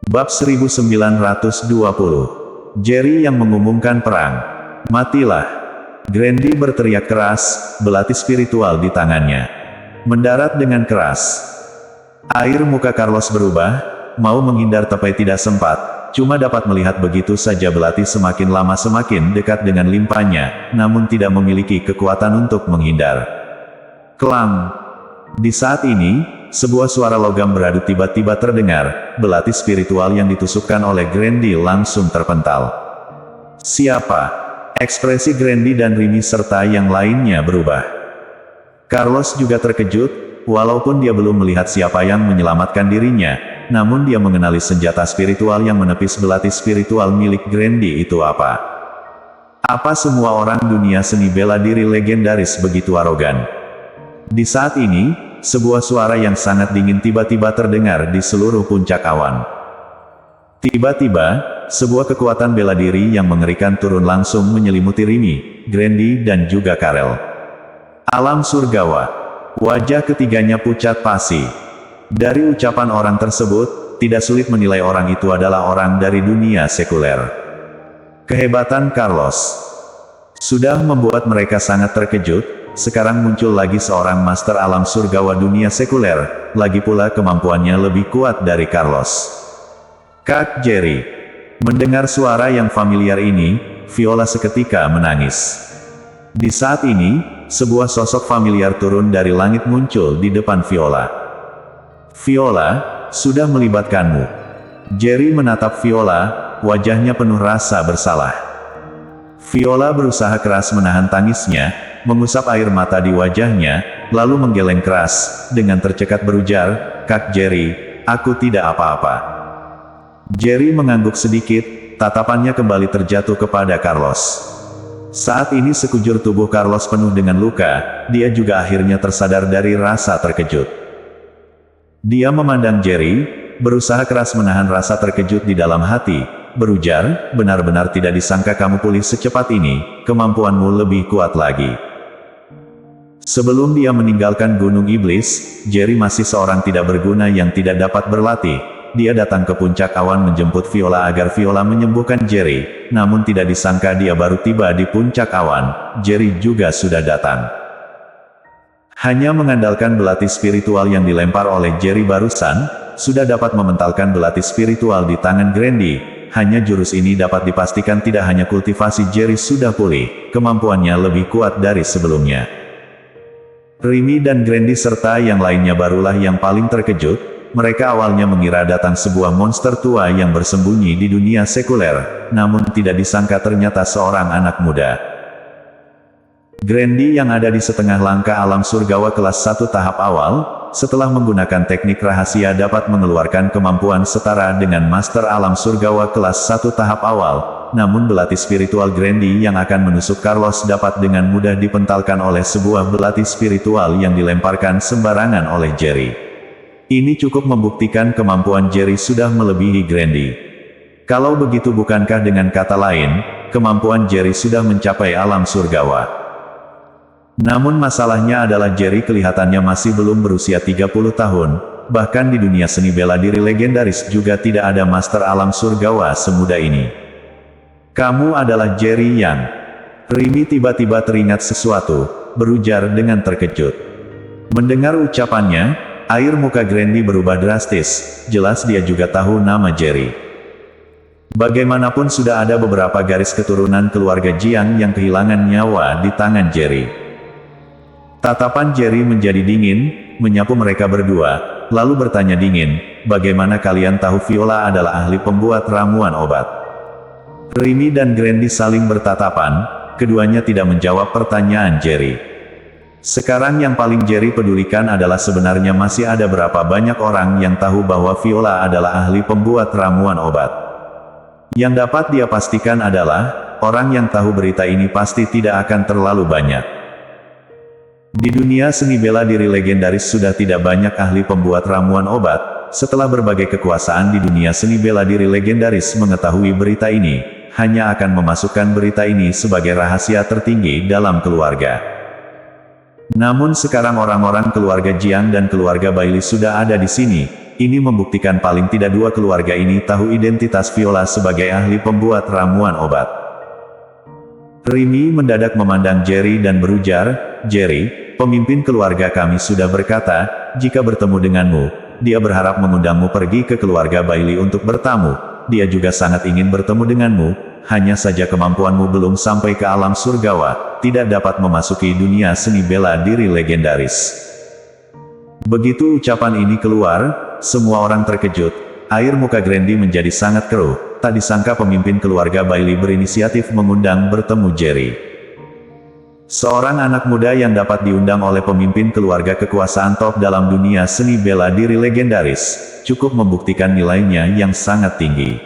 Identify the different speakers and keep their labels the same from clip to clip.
Speaker 1: Bab 1920. Jerry yang mengumumkan perang. Matilah. Grandy berteriak keras, belati spiritual di tangannya mendarat dengan keras. Air muka Carlos berubah, mau menghindar tapi tidak sempat, cuma dapat melihat begitu saja belati semakin lama semakin dekat dengan limpahnya, namun tidak memiliki kekuatan untuk menghindar. Klang! Di saat ini, sebuah suara logam beradu tiba-tiba terdengar, belati spiritual yang ditusukkan oleh Grandy langsung terpental. Siapa? Ekspresi Grandy dan Rimi serta yang lainnya berubah. Carlos juga terkejut, walaupun dia belum melihat siapa yang menyelamatkan dirinya, namun dia mengenali senjata spiritual yang menepis belati spiritual milik Grandy itu apa. Apa semua orang dunia seni bela diri legendaris begitu arogan? Di saat ini, sebuah suara yang sangat dingin tiba-tiba terdengar di seluruh puncak awan. Tiba-tiba, sebuah kekuatan bela diri yang mengerikan turun langsung menyelimuti Rimi, Grandy dan juga Karel. Alam surgawa. Wajah ketiganya pucat pasi. Dari ucapan orang tersebut, tidak sulit menilai orang itu adalah orang dari dunia sekuler. Kehebatan Carlos sudah membuat mereka sangat terkejut. Sekarang muncul lagi seorang master alam surgawa dunia sekuler, lagi pula kemampuannya lebih kuat dari Carlos. Kak Jerry. Mendengar suara yang familiar ini, Viola seketika menangis. Di saat ini, sebuah sosok familiar turun dari langit muncul di depan Viola. Viola, sudah melibatkanmu. Jerry menatap Viola, wajahnya penuh rasa bersalah. Viola berusaha keras menahan tangisnya, mengusap air mata di wajahnya, lalu menggeleng keras, dengan tercekat berujar, Kak Jerry, aku tidak apa-apa. Jerry mengangguk sedikit, tatapannya kembali terjatuh kepada Carlos. Saat ini sekujur tubuh Carlos penuh dengan luka, dia juga akhirnya tersadar dari rasa terkejut. Dia memandang Jerry, berusaha keras menahan rasa terkejut di dalam hati, berujar, benar-benar tidak disangka kamu pulih secepat ini, kemampuanmu lebih kuat lagi. Sebelum dia meninggalkan Gunung Iblis, Jerry masih seorang tidak berguna yang tidak dapat berlatih. Dia datang ke puncak awan menjemput Viola agar Viola menyembuhkan Jerry, namun tidak disangka dia baru tiba di puncak awan, Jerry juga sudah datang. Hanya mengandalkan belati spiritual yang dilempar oleh Jerry barusan, sudah dapat mementalkan belati spiritual di tangan Grandy. Hanya jurus ini dapat dipastikan tidak hanya kultivasi Jerry sudah pulih, kemampuannya lebih kuat dari sebelumnya. Rimi dan Grandy serta yang lainnya barulah yang paling terkejut. Mereka awalnya mengira datang sebuah monster tua yang bersembunyi di dunia sekuler, namun tidak disangka ternyata seorang anak muda. Grandy yang ada di setengah langkah alam surgawa kelas 1 tahap awal, setelah menggunakan teknik rahasia dapat mengeluarkan kemampuan setara dengan master alam surgawa kelas 1 tahap awal, namun belati spiritual Grandy yang akan menusuk Carlos dapat dengan mudah dipentalkan oleh sebuah belati spiritual yang dilemparkan sembarangan oleh Jerry. Ini cukup membuktikan kemampuan Jerry sudah melebihi Grandy. Kalau begitu bukankah dengan kata lain, kemampuan Jerry sudah mencapai alam surgawa. Namun masalahnya adalah Jerry kelihatannya masih belum berusia 30 tahun, bahkan di dunia seni bela diri legendaris juga tidak ada master alam surgawa semuda ini. Kamu adalah Jerry yang... Rimi tiba-tiba teringat sesuatu, berujar dengan terkejut. Mendengar ucapannya, air muka Grandy berubah drastis, jelas dia juga tahu nama Jerry. Bagaimanapun sudah ada beberapa garis keturunan keluarga Jiang yang kehilangan nyawa di tangan Jerry. Tatapan Jerry menjadi dingin, menyapu mereka berdua, lalu bertanya dingin, bagaimana kalian tahu Viola adalah ahli pembuat ramuan obat? Rimi dan Grandy saling bertatapan, keduanya tidak menjawab pertanyaan Jerry. Sekarang yang paling Jerry pedulikan adalah sebenarnya masih ada berapa banyak orang yang tahu bahwa Viola adalah ahli pembuat ramuan obat. Yang dapat dia pastikan adalah, orang yang tahu berita ini pasti tidak akan terlalu banyak. Di dunia seni bela diri legendaris sudah tidak banyak ahli pembuat ramuan obat, setelah berbagai kekuasaan di dunia seni bela diri legendaris mengetahui berita ini, hanya akan memasukkan berita ini sebagai rahasia tertinggi dalam keluarga. Namun sekarang orang-orang keluarga Jiang dan keluarga Bailey sudah ada di sini, ini membuktikan paling tidak dua keluarga ini tahu identitas Viola sebagai ahli pembuat ramuan obat. Remy mendadak memandang Jerry dan berujar, "Jerry, pemimpin keluarga kami sudah berkata, jika bertemu denganmu, dia berharap mengundangmu pergi ke keluarga Bailey untuk bertamu. Dia juga sangat ingin bertemu denganmu, hanya saja kemampuanmu belum sampai ke alam surgawa, tidak dapat memasuki dunia seni bela diri legendaris." Begitu ucapan ini keluar, semua orang terkejut. Air muka Grandy menjadi sangat keruh. Tak disangka pemimpin keluarga Bailey berinisiatif mengundang bertemu Jerry. Seorang anak muda yang dapat diundang oleh pemimpin keluarga kekuasaan top dalam dunia seni bela diri legendaris, cukup membuktikan nilainya yang sangat tinggi.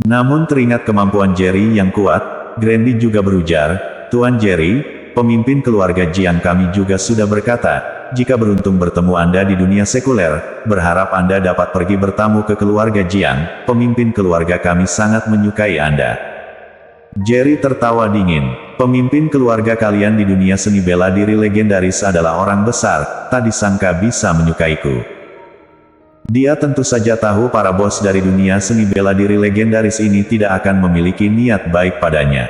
Speaker 1: Namun teringat kemampuan Jerry yang kuat, Grandy juga berujar, "Tuan Jerry, pemimpin keluarga Jiang kami juga sudah berkata, jika beruntung bertemu Anda di dunia sekuler, berharap Anda dapat pergi bertamu ke keluarga Jiang, pemimpin keluarga kami sangat menyukai Anda." Jerry tertawa dingin, "Pemimpin keluarga kalian di dunia seni bela diri legendaris adalah orang besar, tak disangka bisa menyukaiku." Dia tentu saja tahu para bos dari dunia seni bela diri legendaris ini tidak akan memiliki niat baik padanya.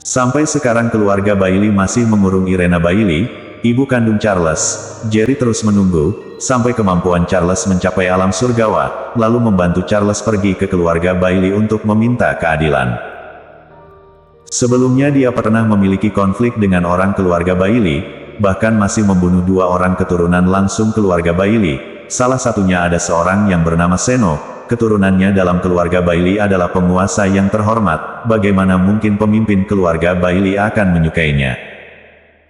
Speaker 1: Sampai sekarang keluarga Bailey masih mengurung Irena Bailey, ibu kandung Charles. Jerry terus menunggu, sampai kemampuan Charles mencapai alam surgawa, lalu membantu Charles pergi ke keluarga Bailey untuk meminta keadilan. Sebelumnya dia pernah memiliki konflik dengan orang keluarga Bailey, bahkan masih membunuh dua orang keturunan langsung keluarga Bailey. Salah satunya ada seorang yang bernama Seno, keturunannya dalam keluarga Bailey adalah penguasa yang terhormat, bagaimana mungkin pemimpin keluarga Bailey akan menyukainya?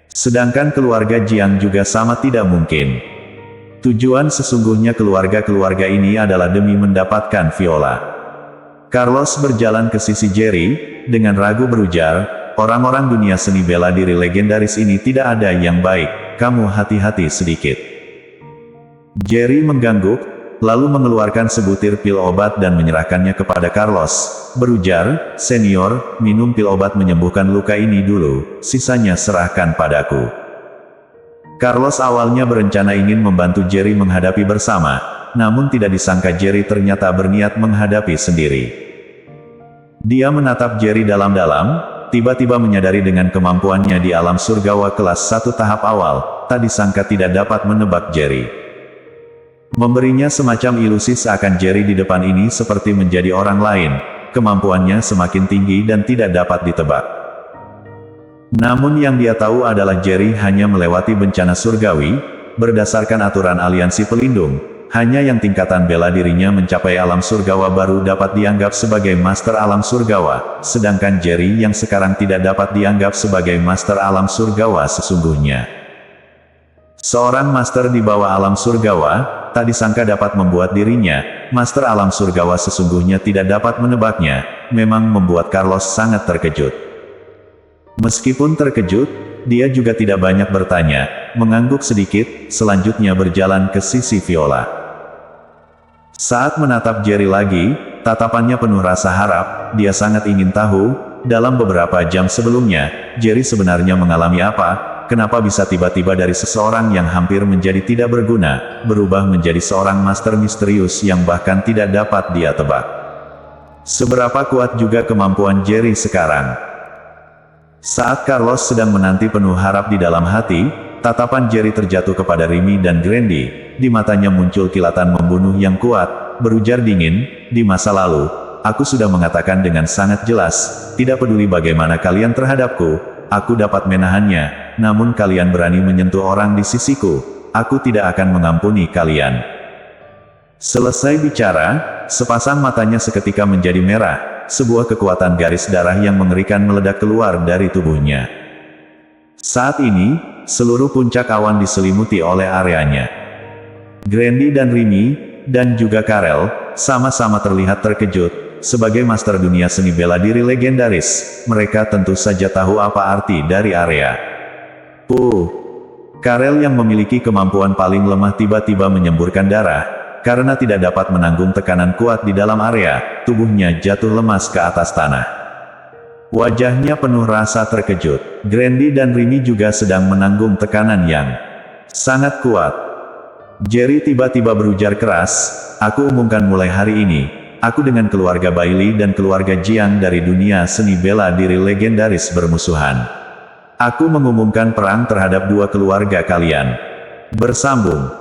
Speaker 1: Sedangkan keluarga Jiang juga sama tidak mungkin. Tujuan sesungguhnya keluarga-keluarga ini adalah demi mendapatkan Viola. Carlos berjalan ke sisi Jerry, dengan ragu berujar, "Orang-orang dunia seni bela diri legendaris ini tidak ada yang baik, kamu hati-hati sedikit." Jerry mengangguk, lalu mengeluarkan sebutir pil obat dan menyerahkannya kepada Carlos, berujar, "Senior, minum pil obat menyembuhkan luka ini dulu, sisanya serahkan padaku." Carlos awalnya berencana ingin membantu Jerry menghadapi bersama, namun tidak disangka Jerry ternyata berniat menghadapi sendiri. Dia menatap Jerry dalam-dalam, tiba-tiba menyadari dengan kemampuannya di alam surgawa kelas 1 tahap awal, tak disangka tidak dapat menebak Jerry. Memberinya semacam ilusi seakan Jerry di depan ini seperti menjadi orang lain, kemampuannya semakin tinggi dan tidak dapat ditebak. Namun yang dia tahu adalah Jerry hanya melewati bencana surgawi, berdasarkan aturan aliansi pelindung, hanya yang tingkatan bela dirinya mencapai alam surgawa baru dapat dianggap sebagai master alam surgawa, sedangkan Jerry yang sekarang tidak dapat dianggap sebagai master alam surgawa sesungguhnya. Seorang master di bawah alam surgawa, tak disangka dapat membuat dirinya, master alam surgawa sesungguhnya tidak dapat menebaknya, memang membuat Carlos sangat terkejut. Meskipun terkejut, dia juga tidak banyak bertanya, mengangguk sedikit, selanjutnya berjalan ke sisi Viola. Saat menatap Jerry lagi, tatapannya penuh rasa harap, dia sangat ingin tahu, dalam beberapa jam sebelumnya, Jerry sebenarnya mengalami apa? Kenapa bisa tiba-tiba dari seseorang yang hampir menjadi tidak berguna, berubah menjadi seorang master misterius yang bahkan tidak dapat dia tebak? Seberapa kuat juga kemampuan Jerry sekarang? Saat Carlos sedang menanti penuh harap di dalam hati, tatapan Jerry terjatuh kepada Remy dan Grandy, di matanya muncul kilatan membunuh yang kuat, berujar dingin, "Di masa lalu, aku sudah mengatakan dengan sangat jelas, tidak peduli bagaimana kalian terhadapku, aku dapat menahannya, namun kalian berani menyentuh orang di sisiku, aku tidak akan mengampuni kalian." Selesai bicara, sepasang matanya seketika menjadi merah, sebuah kekuatan garis darah yang mengerikan meledak keluar dari tubuhnya. Saat ini, seluruh puncak awan diselimuti oleh areanya. Grandy dan Remy, dan juga Karel, sama-sama terlihat terkejut. Sebagai master dunia seni bela diri legendaris, mereka tentu saja tahu apa arti dari area. Karel yang memiliki kemampuan paling lemah tiba-tiba menyemburkan darah, karena tidak dapat menanggung tekanan kuat di dalam area, tubuhnya jatuh lemas ke atas tanah. Wajahnya penuh rasa terkejut. Grandy dan Remy juga sedang menanggung tekanan yang sangat kuat. Jerry tiba-tiba berujar keras, aku umumkan mulai hari ini, aku dengan keluarga Bailey dan keluarga Jiang dari dunia seni bela diri legendaris bermusuhan. Aku mengumumkan perang terhadap dua keluarga kalian. Bersambung.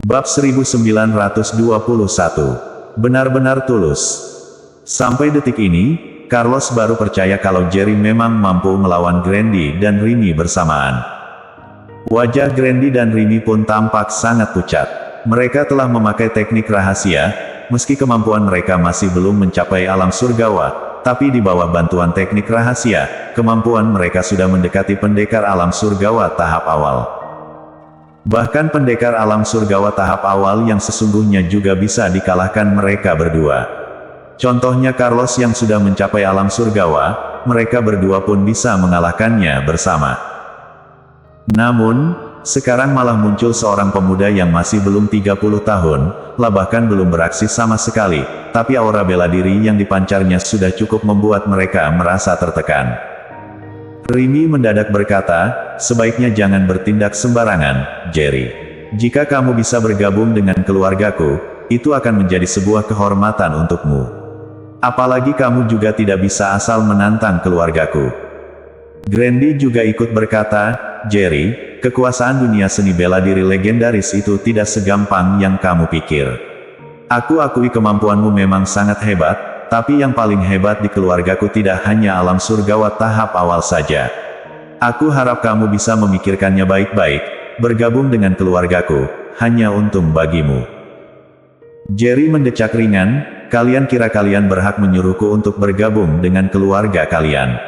Speaker 1: Bab 1921. Benar-benar tulus. Sampai detik ini, Carlos baru percaya kalau Jerry memang mampu melawan Grandy dan Remy bersamaan. Wajah Grandy dan Remy pun tampak sangat pucat. Mereka telah memakai teknik rahasia, meski kemampuan mereka masih belum mencapai alam surgawa, tapi di bawah bantuan teknik rahasia, kemampuan mereka sudah mendekati pendekar alam surgawa tahap awal. Bahkan pendekar alam surgawa tahap awal yang sesungguhnya juga bisa dikalahkan mereka berdua. Contohnya Carlos yang sudah mencapai alam surgawa, mereka berdua pun bisa mengalahkannya bersama. Namun, sekarang malah muncul seorang pemuda yang masih belum 30 tahun, bahkan belum beraksi sama sekali, tapi aura bela diri yang dipancarnya sudah cukup membuat mereka merasa tertekan. Remy mendadak berkata, sebaiknya jangan bertindak sembarangan, Jerry. Jika kamu bisa bergabung dengan keluargaku, itu akan menjadi sebuah kehormatan untukmu. Apalagi kamu juga tidak bisa asal menantang keluargaku. Grandy juga ikut berkata, Jerry, kekuasaan dunia seni bela diri legendaris itu tidak segampang yang kamu pikir. Aku akui kemampuanmu memang sangat hebat, tapi yang paling hebat di keluargaku tidak hanya alam surgawa tahap awal saja. Aku harap kamu bisa memikirkannya baik-baik, bergabung dengan keluargaku, hanya untung bagimu. Jerry mendecak ringan, kalian kira kalian berhak menyuruhku untuk bergabung dengan keluarga kalian.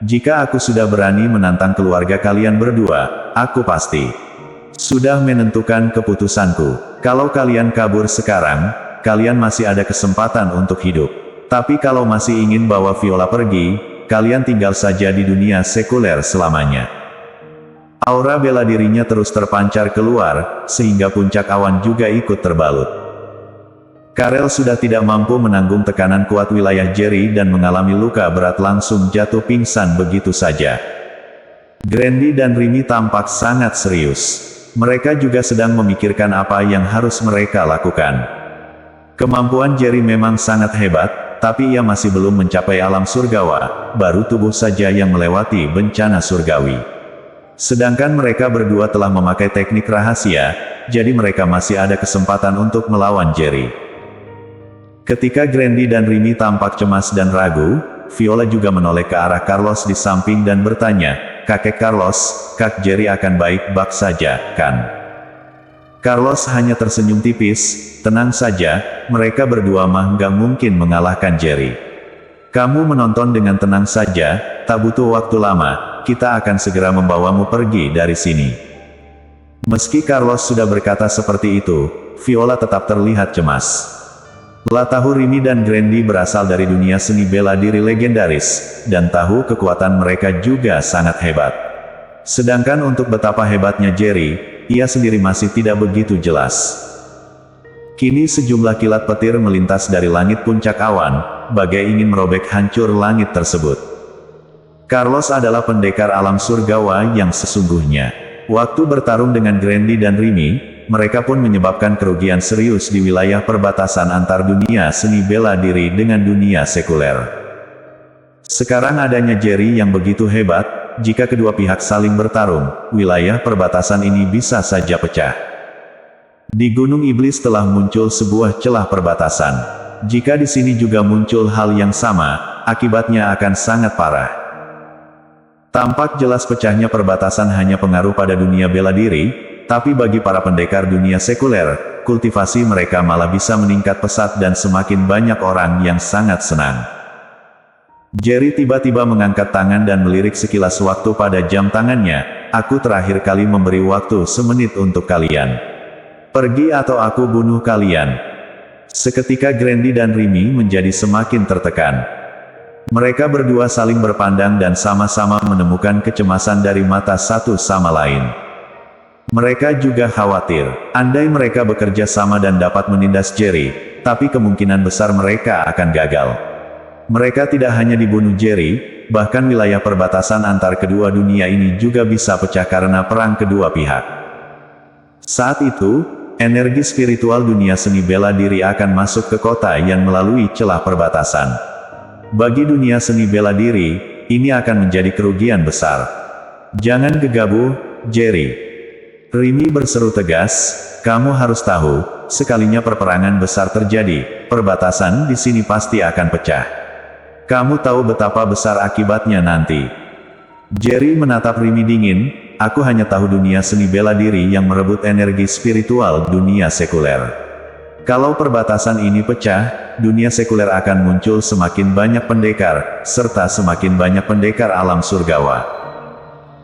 Speaker 1: Jika aku sudah berani menantang keluarga kalian berdua, aku pasti sudah menentukan keputusanku. Kalau kalian kabur sekarang, kalian masih ada kesempatan untuk hidup. Tapi kalau masih ingin bawa Viola pergi, kalian tinggal saja di dunia sekuler selamanya. Aura bela dirinya terus terpancar keluar, sehingga puncak awan juga ikut terbalut. Karel sudah tidak mampu menanggung tekanan kuat wilayah Jerry dan mengalami luka berat langsung jatuh pingsan begitu saja. Grandy dan Remy tampak sangat serius. Mereka juga sedang memikirkan apa yang harus mereka lakukan. Kemampuan Jerry memang sangat hebat, tapi ia masih belum mencapai alam surgawa, baru tubuh saja yang melewati bencana surgawi. Sedangkan mereka berdua telah memakai teknik rahasia, jadi mereka masih ada kesempatan untuk melawan Jerry. Ketika Grandy dan Remy tampak cemas dan ragu, Viola juga menoleh ke arah Carlos di samping dan bertanya, Kakek Carlos, Kak Jerry akan baik-baik saja, kan? Carlos hanya tersenyum tipis, tenang saja, mereka berdua mah nggak mungkin mengalahkan Jerry. Kamu menonton dengan tenang saja, tak butuh waktu lama, kita akan segera membawamu pergi dari sini. Meski Carlos sudah berkata seperti itu, Viola tetap terlihat cemas. Tahu Remy dan Grandy berasal dari dunia seni bela diri legendaris, dan tahu kekuatan mereka juga sangat hebat. Sedangkan untuk betapa hebatnya Jerry, ia sendiri masih tidak begitu jelas. Kini sejumlah kilat petir melintas dari langit puncak awan, bagai ingin merobek hancur langit tersebut. Carlos adalah pendekar alam surgawa yang sesungguhnya. Waktu bertarung dengan Grandy dan Remy, mereka pun menyebabkan kerugian serius di wilayah perbatasan antar dunia seni bela diri dengan dunia sekuler. Sekarang adanya Jerry yang begitu hebat, jika kedua pihak saling bertarung, wilayah perbatasan ini bisa saja pecah. Di Gunung Iblis telah muncul sebuah celah perbatasan. Jika di sini juga muncul hal yang sama, akibatnya akan sangat parah. Tampak jelas pecahnya perbatasan hanya pengaruh pada dunia bela diri, tapi bagi para pendekar dunia sekuler, kultivasi mereka malah bisa meningkat pesat dan semakin banyak orang yang sangat senang. Jerry tiba-tiba mengangkat tangan dan melirik sekilas waktu pada jam tangannya, aku terakhir kali memberi waktu semenit untuk kalian. Pergi atau aku bunuh kalian. Seketika Grandy dan Remy menjadi semakin tertekan. Mereka berdua saling berpandang dan sama-sama menemukan kecemasan dari mata satu sama lain. Mereka juga khawatir, andai mereka bekerja sama dan dapat menindas Jerry, tapi kemungkinan besar mereka akan gagal. Mereka tidak hanya dibunuh Jerry, bahkan wilayah perbatasan antar kedua dunia ini juga bisa pecah karena perang kedua pihak. Saat itu, energi spiritual dunia seni bela diri akan masuk ke kota yang melalui celah perbatasan. Bagi dunia seni bela diri, ini akan menjadi kerugian besar. Jangan gegabah, Jerry. Rimi berseru tegas, kamu harus tahu, sekalinya perperangan besar terjadi, perbatasan di sini pasti akan pecah. Kamu tahu betapa besar akibatnya nanti. Jerry menatap Rimi dingin, aku hanya tahu dunia seni bela diri yang merebut energi spiritual dunia sekuler. Kalau perbatasan ini pecah, dunia sekuler akan muncul semakin banyak pendekar, serta semakin banyak pendekar alam surgawa.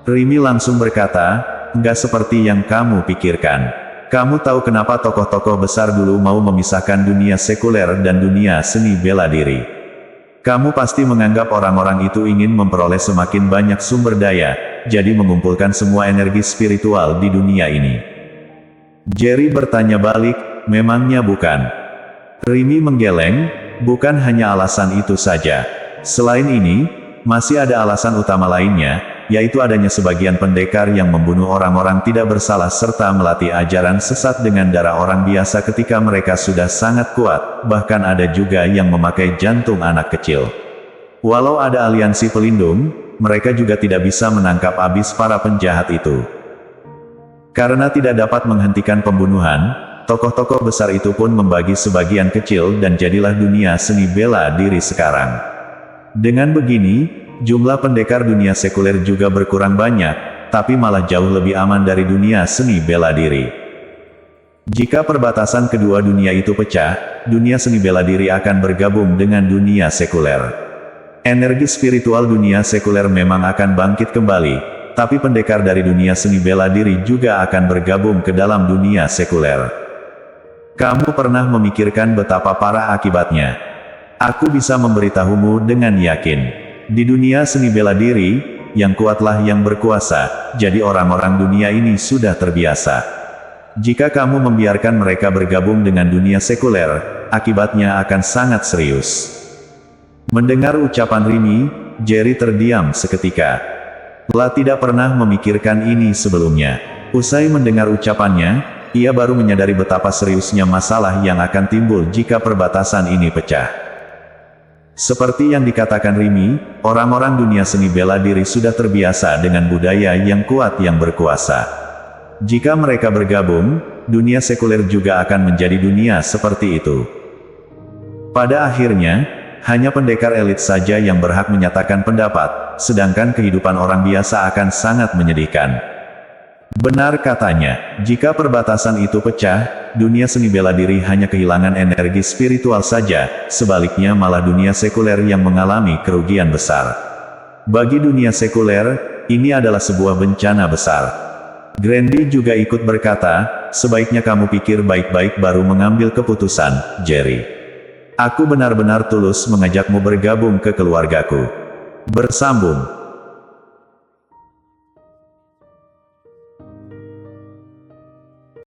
Speaker 1: Rimi langsung berkata, enggak seperti yang kamu pikirkan. Kamu tahu kenapa tokoh-tokoh besar dulu mau memisahkan dunia sekuler dan dunia seni bela diri. Kamu pasti menganggap orang-orang itu ingin memperoleh semakin banyak sumber daya, jadi mengumpulkan semua energi spiritual di dunia ini. Jerry bertanya balik, memangnya bukan? Rimi menggeleng, bukan hanya alasan itu saja. Selain ini, masih ada alasan utama lainnya, yaitu adanya sebagian pendekar yang membunuh orang-orang tidak bersalah serta melatih ajaran sesat dengan darah orang biasa ketika mereka sudah sangat kuat, bahkan ada juga yang memakai jantung anak kecil. Walau ada aliansi pelindung, mereka juga tidak bisa menangkap habis para penjahat itu. Karena tidak dapat menghentikan pembunuhan, tokoh-tokoh besar itu pun membagi sebagian kecil dan jadilah dunia seni bela diri sekarang. Dengan begini, jumlah pendekar dunia sekuler juga berkurang banyak, tapi malah jauh lebih aman dari dunia seni bela diri. Jika perbatasan kedua dunia itu pecah, dunia seni bela diri akan bergabung dengan dunia sekuler. Energi spiritual dunia sekuler memang akan bangkit kembali, tapi pendekar dari dunia seni bela diri juga akan bergabung ke dalam dunia sekuler. Kamu pernah memikirkan betapa parah akibatnya? Aku bisa memberitahumu dengan yakin. Di dunia seni bela diri, yang kuatlah yang berkuasa, jadi orang-orang dunia ini sudah terbiasa. Jika kamu membiarkan mereka bergabung dengan dunia sekuler, akibatnya akan sangat serius. Mendengar ucapan Rimi, Jerry terdiam seketika. Lah tidak pernah memikirkan ini sebelumnya. Usai mendengar ucapannya, ia baru menyadari betapa seriusnya masalah yang akan timbul jika perbatasan ini pecah. Seperti yang dikatakan Rimi, orang-orang dunia seni bela diri sudah terbiasa dengan budaya yang kuat yang berkuasa. Jika mereka bergabung, dunia sekuler juga akan menjadi dunia seperti itu. Pada akhirnya, hanya pendekar elit saja yang berhak menyatakan pendapat, sedangkan kehidupan orang biasa akan sangat menyedihkan. Benar katanya, jika perbatasan itu pecah, dunia seni bela diri hanya kehilangan energi spiritual saja, sebaliknya malah dunia sekuler yang mengalami kerugian besar. Bagi dunia sekuler, ini adalah sebuah bencana besar. Grandy juga ikut berkata, sebaiknya kamu pikir baik-baik baru mengambil keputusan, Jerry. Aku benar-benar tulus mengajakmu bergabung ke keluargaku. Bersambung.